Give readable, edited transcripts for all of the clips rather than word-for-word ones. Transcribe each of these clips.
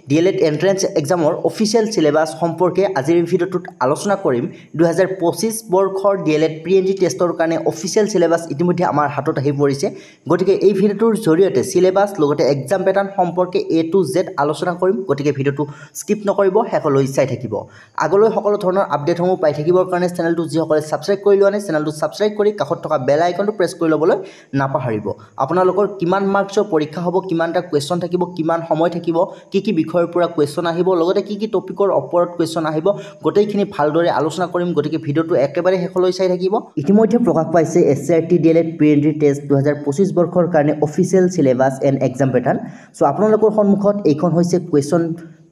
D.El.Ed entrance এক্সামৰ official syllabus সম্পৰ্কে আজিৰ ভিডিঅ'টোত আলোচনা কৰিম 2025 বৰ্ষৰ ডিএলএড প্ৰি-এন্ট্ৰি টেষ্টৰ কাৰণে অফিচিয়েল সিলেবাস ইতিমধ্যে আমাৰ হাতত আহি পৰিছে গতিকে এই ভিডিঅ'টোৰ জৰিয়তে সিলেবাস লগতে এক্সাম প্যাটাৰ্ন সম্পৰ্কে A to Z আলোচনা কৰিম গতিকে ভিডিঅ'টো স্কিপ নকৰিব হেকলৈ চাই থাকিব আগলৈ সকলো ধৰণৰ আপডেটসমূহ পাই থাকিবৰ কাৰণে চেনেলটো যিসকলে সাবস্ক্ৰাইব কৰি লোৱা নাই চেনেলটো সাবস্ক্ৰাইব কৰি কাষত থকা বেল আইকনটো প্ৰেছ কৰি ল'বলৈ নাপাহৰিব আপোনালোকৰ কিমান মাৰ্কছৰ পৰীক্ষা হ'ব কিমানটা কোৱেশ্চন থাকিব কিমান সময় থাকিব কি বিষয়ৰ পৰা কোৱেশ্চন আহিব লগতে কি টপিকৰ ওপৰত কোৱেশ্চন আহিব গোটেইখিনি ভালদৰে আলোচনা কৰিম গতিকে ভিডিঅ'টো একেবাৰে হেকলৈ চাই থাকিব ইতিমধ্যে প্ৰকাশ পাইছে SCRT ডিএলএড প্ৰি-এন্ট্ৰি টেষ্ট 2025 বৰ্ষৰ কাৰণে official syllabus and exam pattern so আপোনালোকৰ সন্মুখত এইখন হৈছে question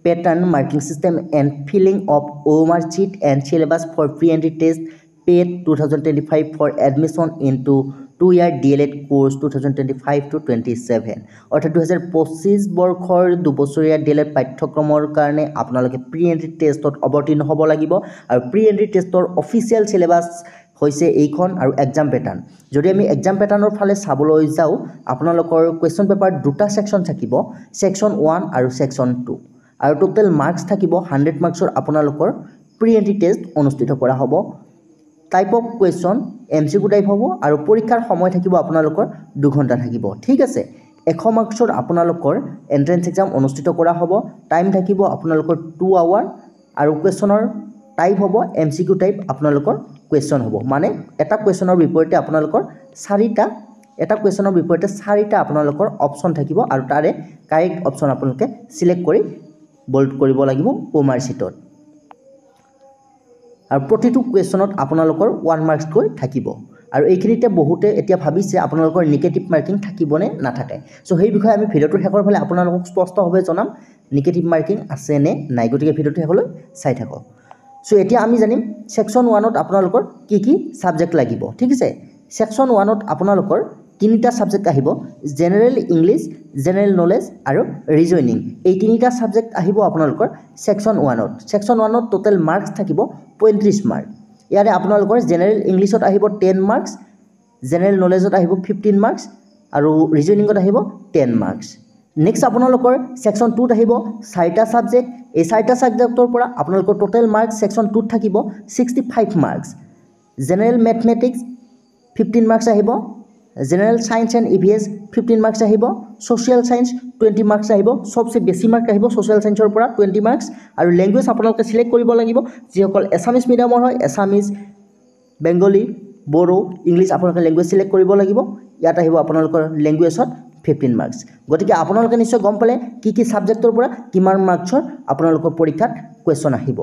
pattern marking system and filling of OMR sheet and syllabus for pre-entry test paid 2025 for admission into 2-year DLED course 2025 to 27 অৰ্থাৎ 2025 বৰ্ষৰ 2 বছৰীয়া DLED পাঠ্যক্ৰমৰ কাৰণে আপোনালোকে প্ৰি-এন্ট্ৰি টেষ্টত অৱতীৰ্ণ হ'ব লাগিব আৰু প্ৰি-এন্ট্ৰি টেষ্টৰ অফিচিয়েল সিলেবাস হৈছে এইখন আৰু এক্সাম প্যাটাৰ্ন যদি আমি এক্সাম প্যাটাৰ্নৰ ফালে চাবলৈ যাওঁ আপোনালোকৰ কোৱেশ্চন পেপাৰ দুটা সেকশন থাকিব সেকশন 1 আৰু সেকশন 2 আৰু টোটাল মাৰ্কস থাকিব 100 মাৰ্কসৰ আপোনালোকৰ প্ৰি-এন্ট্ৰি টেষ্ট অনুষ্ঠিত কৰা হ'ব type of question MCQ type হ'ব আৰু পৰীক্ষাৰ সময় থাকিব আপোনালোকৰ 2 ঘণ্টা থাকিব ঠিক আছে 100 মাৰ্কসৰ আপোনালোকৰ এন্ট্ৰেন্স এক্সাম অনুষ্ঠিত কৰা হ'ব টাইম থাকিব আপোনালোকৰ 2 আৱাৰ আৰু কোৱেশ্চনৰ টাইপ হ'ব MCQ টাইপ আপোনালোকৰ কোৱেশ্চন হ'ব মানে এটা কোৱেশ্চনৰ বিপৰীতে আপোনালোকৰ 4টা এটা কোৱেশ্চনৰ বিপৰীতে 4টা আপোনালোকৰ অপচন থাকিব আৰু তাৰে কাৰেক্ট অপচন আপোনালোকে সিলেক্ট কৰি বোল্ড কৰিব লাগিব OMR sheetত আৰু প্ৰতিটো কোৱেশ্চনত আপোনালোকৰ 1 মাৰ্কস কৈ থাকিব আৰু এইখিনিতে বহুতে এতিয়া ভাবিছে আপোনালোকৰ নেগেটিভ মাৰ্কিং থাকিবনে নাথাকে সো সেই বিষয়ে আমি ভিডিঅ'টো শেষৰ ফালে আপোনালোকক স্পষ্টভাৱে জনাম নেগেটিভ মাৰ্কিং আছে নে নাই গতিকে ভিডিঅ'টো শেষলৈ চাই থাকক সো এতিয়া আমি জানিম সেকশন 1ত আপোনালোকৰ কি সাবজেক্ট লাগিব ঠিক আছে সেকশন 1ত আপোনালোকৰ তিনিটা সাবজেক্ট আহিব জেনাৰেল ইংলিশ জেনাৰেল নলেজ আৰু ৰিজনিং এই তিনিটা সাবজেক্ট আহিব আপোনালোকৰ সেকশন 1ত টোটাল মাৰ্কস থাকিব 35 মাৰ্ক ইয়াৰে আপোনালোকৰ জেনাৰেল ইংলিশত আহিব 10 মাৰ্কস জেনাৰেল নলেজত আহিব 15 মাৰ্কস আৰু ৰিজনিংত আহিব 10 মাৰ্কস নেক্সট আপোনালোকৰ সেকশন 2ত আহিব 4টা সাবজেক্ট এই 4টা সাবজেক্টৰ পৰা আপোনালোকৰ টোটাল মাৰ্কস সেকশন 2ত থাকিব 65 মাৰ্কস জেনাৰেল ম্যাথমেটিক্স 15 মাৰ্কস আহিব general science and EVS 15 marks আহিব সোশ্যাল সায়েন্স 20 মাৰ্কস আহিব সবচে বেছি মাৰ্ক আহিব সোশ্যাল সায়েন্সৰ পৰা 20 মাৰ্কস আৰু ল্যাঙ্গুৱেজ আপোনালোকে সিলেক্ট কৰিব লাগিব যিসকল এছামিজ মিডিয়ামৰ হয় এছামিজ বেংগলী বড়ো ইংলিশ আপোনালোকে ল্যাঙ্গুৱেজ সিলেক্ট কৰিব লাগিব ইয়াত আহিব আপোনালোকৰ ল্যাঙ্গুৱেজত 15 মাৰ্কস গতিকে আপোনালোকে নিশ্চয় গম পালে কি সাবজেক্টৰ পৰা কিমান মাৰ্কসৰ আপোনালোকৰ পৰীক্ষাত কোৱেশ্চন আহিব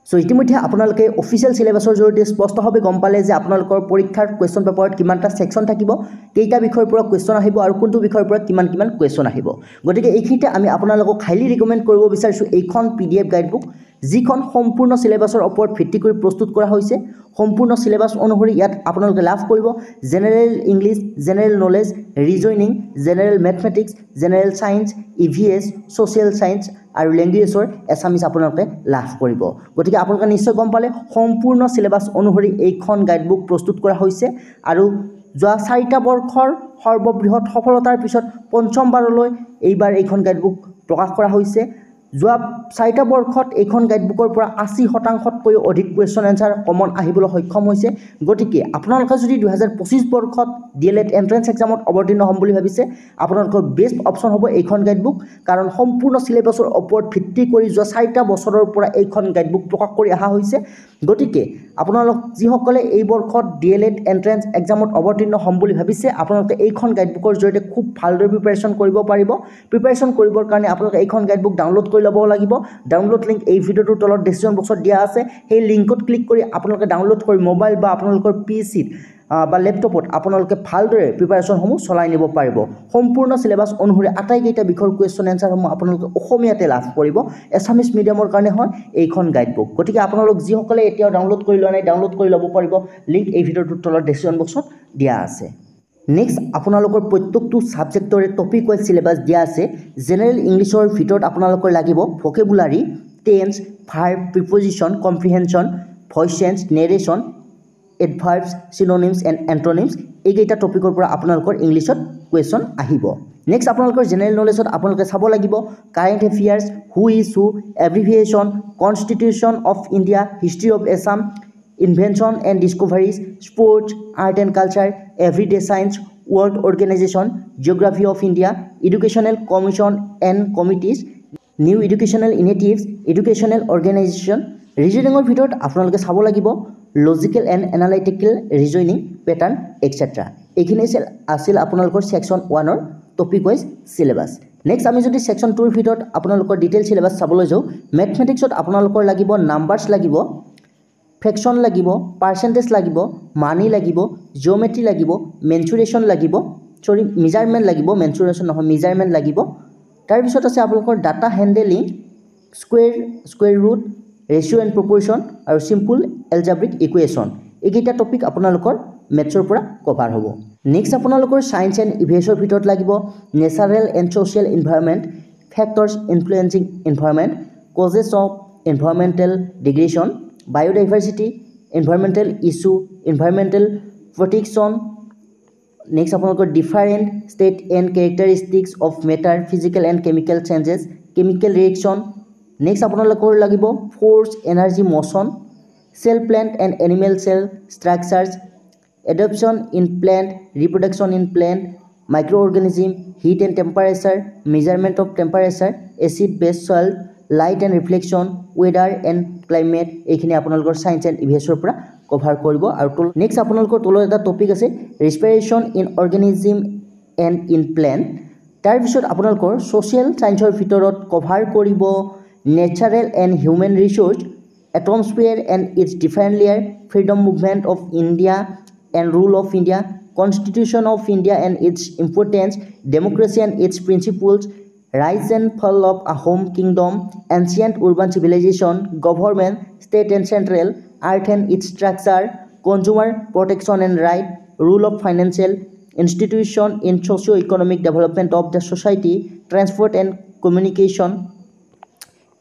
সো ইতিমধ্যে আপোনালোকে অফিচিয়েল সিলেবাসৰ জৰিয়তে স্পষ্টভাৱে গম পালে যে আপোনালোকৰ পৰীক্ষাৰ কোৱেশ্চন পেপাৰত কিমানটা সেকশন থাকিব কেইটা বিষয়ৰ পৰা কোৱেশ্চন আহিব আৰু কোনটো বিষয়ৰ পৰা কিমান কোৱেশ্চন আহিব গতিকে এইখিনিতে আমি আপোনালোকক হাইলি ৰিকমেন্ড কৰিব বিচাৰিছো এইখন PDF গাইডবুক যিখন সম্পূৰ্ণ সিলেবাসৰ ওপৰত ভিত্তি কৰি প্ৰস্তুত কৰা হৈছে সম্পূৰ্ণ সিলেবাস অনুসৰি ইয়াত আপোনালোকে লাভ কৰিব general English general knowledge reasoning general mathematics general science EVS social science আৰু ল্যাঙ্গুৱেজৰ এছামিজ আপোনালোকে লাভ কৰিব গতিকে আপোনালোকে নিশ্চয় গম পালে সম্পূৰ্ণ সিলেবাস অনুসৰি এইখন গাইডবুক প্ৰস্তুত কৰা হৈছে আৰু যোৱা 4টা বৰ্ষৰ সৰ্ববৃহৎ সফলতাৰ পিছত পঞ্চমবাৰলৈ এইবাৰ এইখন গাইডবুক প্ৰকাশ কৰা হৈছে যোৱা 4টা বৰ্ষত এইখন গাইডবুকৰ পৰা 80% অধিক কোৱেশ্চন এনসাৰ কমন আহিবলৈ সক্ষম হৈছে গতিকে আপোনালোকে যদি 2025 বৰ্ষত ডিএলএড এন্ট্ৰেন্স এক্সামত অৱতীৰ্ণ হ'ম বুলি ভাবিছে আপোনালোকৰ বেষ্ট অপচন হ'ব এইখন গাইডবুক কাৰণ সম্পূৰ্ণ সিলেবাসৰ ওপৰত ভিত্তি কৰি যোৱা 4টা বছৰৰ পৰা এইখন গাইডবুক প্ৰকাশ কৰি অহা হৈছে গতিকে আপোনালোক যিসকলে এই বৰ্ষত ডিএলএড এন্ট্ৰেন্স এক্সামত অৱতীৰ্ণ হ'ম বুলি ভাবিছে আপোনালোকে এইখন গাইডবুকৰ জৰিয়তে খুব ভালদৰে প্ৰিপাৰেচন কৰিব পাৰিব প্ৰিপাৰেচন কৰিবৰ কাৰণে আপোনালোকে এইখন গাইডবুক ডাউনলোড কৰি ল'ব লাগিব ডাউনলোড লিংক এই ভিডিওটোৰ তলত ডেসক্ৰিপচন বক্সত দিয়া আছে সেই লিংকত ক্লিক কৰি আপোনালোকে ডাউনলোড কৰি মোবাইল বা আপোনালোকৰ পিসিত বা ল্যাপটপত আপোনালোকে ভালদৰে প্ৰিপাৰেচনসমূহ চলাই নিব পাৰিব সম্পূৰ্ণ সিলেবাস অনুসৰি আটাইকেইটা বিষয়ৰ কোৱেশ্চন এনসাৰসমূহ আপোনালোকে অসমীয়াতে লাভ কৰিব এছামিজ মিডিয়ামৰ কাৰণে হয় এইখন গাইডবুক গতিকে আপোনালোক যিসকলে এতিয়াও ডাউনলোড কৰি লোৱা নাই ডাউনলোড কৰি ল'ব পাৰিব লিংক এই ভিডিওটোৰ তলত ডেসক্ৰিপচন বক্সত দিয়া আছে নেক্সট আপোনালোকৰ প্ৰত্যেকটো সাবজেক্টৰে টপিক ওয়াইজ সিলেবাস দিয়া আছে জেনাৰেল ইংলিশৰ ভিতৰত আপোনালোকৰ লাগিব vocabulary tense verb preposition comprehension voice change narration adverbs synonyms and antonyms এইকেইটা টপিকৰ পৰা আপোনালোকৰ ইংলিশত কোৱেশ্চন আহিব নেক্সট আপোনালোকৰ জেনেৰেল নলেজত আপোনালোকে চাব লাগিব current affairs, who is who, abbreviation, constitution of India, history of Assam, invention and discoveries, sports, art and culture, everyday science, world organisation, geography of India, educational commission and committees, new educational initiatives, educational organisation. ৰিজনিঙৰ ভিতৰত আপোনালোকে চাব লাগিব logical and analytical reasoning pattern etcetera. এইখিনি আছিল আপোনালোকৰ section 1ৰ topic wise syllabus. Next আমি যদি ছেকশ্যন 2ৰ ভিতৰত আপোনালোকৰ ডিটেইল চিলেবাছ চাবলৈ যাওঁ, মেথমেটিক্সত আপোনালোকৰ লাগিব নাম্বাৰ্ছ লাগিব, ফ্ৰেকশ্যন লাগিব, পাৰ্চেণ্টেজ লাগিব, মানি লাগিব, জিঅ'মেট্ৰি লাগিব, মেনচুৰেশ্যন লাগিব, মেজাৰমেণ্ট লাগিব, মেনচুৰেশ্যন নহয় মেজাৰমেণ্ট লাগিব। তাৰপিছত আছে আপোনালোকৰ data handling, square root, ratio' and proportion আৰু চিম্পল এলজাব্ৰিক ইকুৱেশ্যন। এইকেইটা টপিক আপোনালোকৰ মেথছৰ পৰা কভাৰ হ'ব। নেক্সট আপোনালোকৰ ছায়েন্স এণ্ড ইভিএছৰ ভিতৰত লাগিব natural and social environment, factors influencing environment, causes of environmental degradation, biodiversity, environmental issue, environmental protection. Next আপোনালোকৰ different state and characteristics of matter, physical and chemical changes, chemical reaction. Next আপোনালোকৰ লাগিব force, energy, motion, cell plant and animal cell structures, adaptation in plant, reproduction in plant, micro' organism, heat and temperature, measurement of temperature, acid base salt, light and reflection, weather and climate. এইখিনি আপোনালোকৰ science and ইভিএছৰ পৰা cover কৰিব। আৰু next আপোনালোকৰ তলত এটা topic আছে respiration in organism and in plant. তাৰপিছত আপোনালোকৰ ছ'চিয়েল ছায়েন্সৰ ভিতৰত কভাৰ কৰিব natural and human resources, atmosphere and its different layer, freedom movement of India and rule of India, constitution of India and its importance, democracy and its principles, rise and fall of Ahom kingdom, ancient urban civilization, government, state and central, earth and its structure, consumer protection and right, rule of financial institution in socio-economic development of the society, transport and communication,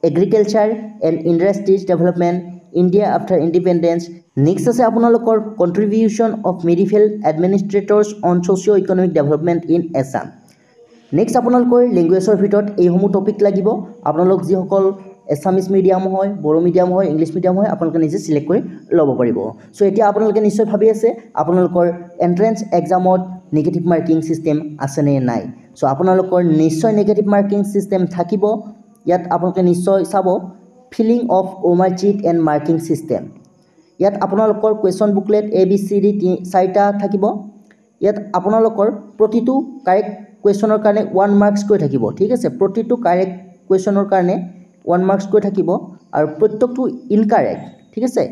agriculture and industries development, India after independence. Next আছে আপোনালোকৰ contribution of medieval administrators on socio-economic development in Assam. Next আপোনালোকৰ লেংগুৱেজৰ ভিতৰত এইসমূহ topic লাগিব। আপোনালোক যিসকল Assamese medium হয়, Bodo medium হয়, ইংলিছ মিডিয়াম হয়, আপোনালোকে নিজে চিলেক্ট কৰি ল'ব পাৰিব। চ' এতিয়া আপোনালোকে নিশ্চয় ভাবি আছে আপোনালোকৰ এণ্ট্ৰেঞ্চ এক্সামত নিগেটিভ মাৰ্কিং ছিষ্টেম আছেনে নাই। চ' আপোনালোকৰ নিশ্চয় নিগেটিভ মাৰ্কিং ছিষ্টেম থাকিব। ইয়াত আপোনালোকে নিশ্চয় চাব filling of OMR sheet and marking system. ইয়াত আপোনালোকৰ কুৱেশ্যন বুকলেট ABCD 4টা থাকিব। ইয়াত আপোনালোকৰ প্ৰতিটো কাৰেক্ট কুৱেশ্যনৰ কাৰণে 1 মাৰ্কছকৈ থাকিব। ঠিক আছে, প্ৰতিটো কাৰেক্ট কুৱেশ্যনৰ কাৰণে 1 মাৰ্কছকৈ থাকিব আৰু প্ৰত্যেকটো ইনকাৰেক্ট, ঠিক আছে,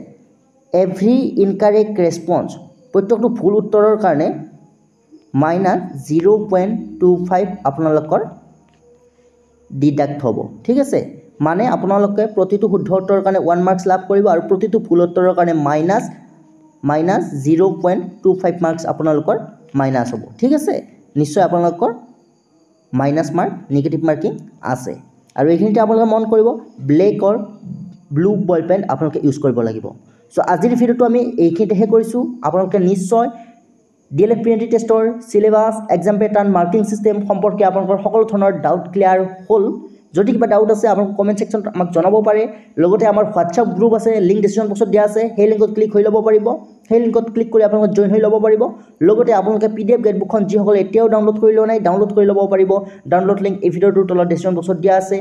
এভৰি ইনকাৰেক্ট ৰেছপন্স, প্ৰত্যেকটো ভুল উত্তৰৰ কাৰণে -0.25 আপোনালোকৰ ডিডাক্ট হ'ব। ঠিক আছে, মানে আপোনালোকে প্ৰতিটো শুদ্ধ উত্তৰৰ কাৰণে 1 মাৰ্কছ লাভ কৰিব আৰু প্ৰতিটো ভুল উত্তৰৰ কাৰণে -0.25 মাৰ্কছ আপোনালোকৰ মাইনাছ হ'ব। ঠিক আছে, নিশ্চয় আপোনালোকৰ মাইনাছ মাৰ্ক নিগেটিভ মাৰ্কিং আছে। আৰু এইখিনিতে আপোনালোকে মন কৰিব ব্লেক অৰ ব্লু বল পেন আপোনালোকে ইউজ কৰিব লাগিব। চ' আজিৰ ভিডিঅ'টো আমি এইখিনিতেহে কৰিছোঁ। আপোনালোকে নিশ্চয় DLF প্ৰিলিমিনাৰী টেষ্টৰ syllabus, exam pattern, marking system সম্পৰ্কে আপোনালোকৰ সকলো ধৰণৰ ডাউট ক্লিয়াৰ হ'ল। যদি কিবা ডাউট আছে আপোনালোকে কমেণ্ট ছেকশ্যনত আমাক জনাব পাৰে। লগতে আমাৰ হোৱাটছআপ গ্ৰুপ আছে, লিংক ডিছক্ৰিপশ্যন বক্সত দিয়া আছে, সেই লিংকত ক্লিক হৈ ল'ব পাৰিব। সেই লিংকত ক্লিক কৰি আপোনালোকে জইন হৈ ল'ব পাৰিব। লগতে আপোনালোকে PDF গাইডবুকখন যিসকলে এতিয়াও ডাউনলোড কৰি লোৱা নাই, ডাউনলোড কৰি ল'ব পাৰিব। ডাউনলোড লিংক এই ভিডিঅ'টোৰ তলত ডিছক্ৰিপশ্যন বক্সত দিয়া আছে।